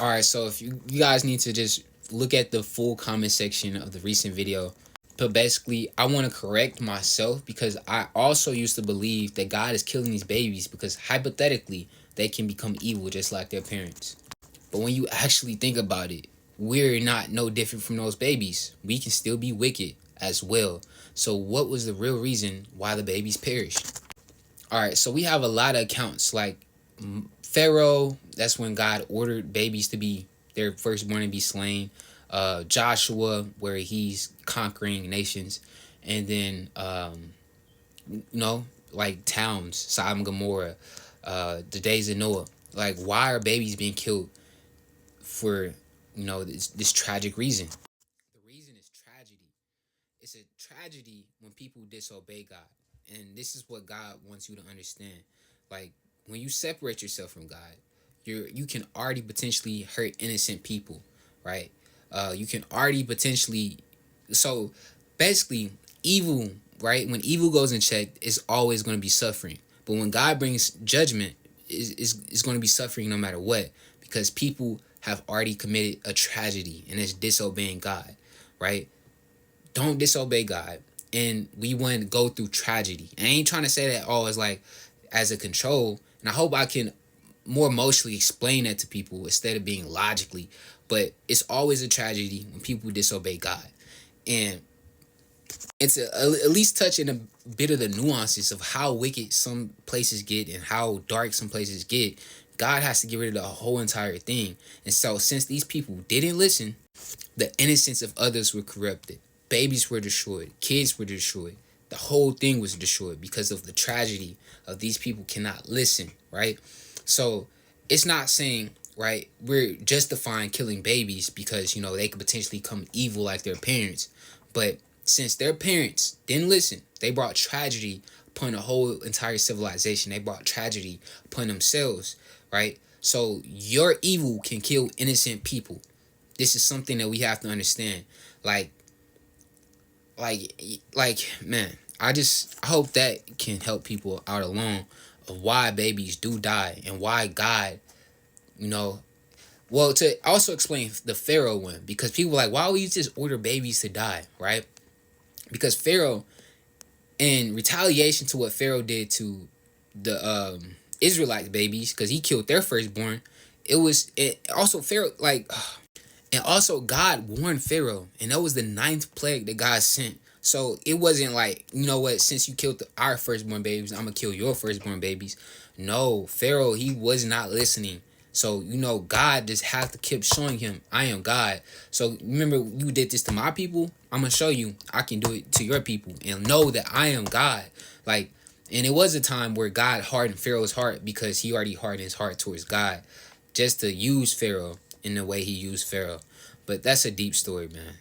All right, so if you guys need to just look at the full comment section of the recent video. But basically, I want to correct myself because I also used to believe that God is killing these babies because hypothetically they can become evil just like their parents. But when you actually think about it, we're not no different from those babies. We can still be wicked as well. So what was the real reason why the babies perished? All right, so we have a lot of accounts like Pharaoh. That's when God ordered babies to be their firstborn to be slain. Joshua, where he's conquering nations, and then like towns, Sodom and Gomorrah, the days of Noah. Like, why are babies being killed for this tragic reason? The reason is tragedy. It's a tragedy when people disobey God, and this is what God wants you to understand. Like, when you separate yourself from God, you can already potentially hurt innocent people, right? You can already potentially, so basically evil, right? When evil goes unchecked, it's always going to be suffering. But when God brings judgment, is going to be suffering no matter what, because people have already committed a tragedy and it's disobeying God, right? Don't disobey God, and we want to go through tragedy. I ain't trying to say that it's like as a control, and I hope I can more emotionally explain that to people instead of being logically. But it's always a tragedy when people disobey God, and it's at least touching a bit of the nuances of how wicked some places get and how dark some places get. God has to get rid of the whole entire thing. And so since these people didn't listen, the innocence of others were corrupted. Babies were destroyed. Kids were destroyed. The whole thing was destroyed because of the tragedy of these people cannot listen, right? So it's not saying, right, we're justifying killing babies because, they could potentially become evil like their parents. But since their parents didn't listen, they brought tragedy upon a whole entire civilization. They brought tragedy upon themselves, right? So your evil can kill innocent people. This is something that we have to understand. Like, man, I hope that can help people out along of why babies do die and why God, well, to also explain the Pharaoh one, because people are like, why would you just order babies to die, right? Because Pharaoh, in retaliation to what Pharaoh did to the Israelite babies, because he killed their firstborn, it also Pharaoh, like, and also God warned Pharaoh, and that was the 9th plague that God sent. So it wasn't like, you know what, since you killed our firstborn babies, I'm gonna kill your firstborn babies. No, Pharaoh, he was not listening. So, God just has to keep showing him, I am God. So remember, you did this to my people, I'm gonna show you I can do it to your people, and know that I am God. Like, and it was a time where God hardened Pharaoh's heart because he already hardened his heart towards God, just to use Pharaoh in the way he used Pharaoh. But that's a deep story, man.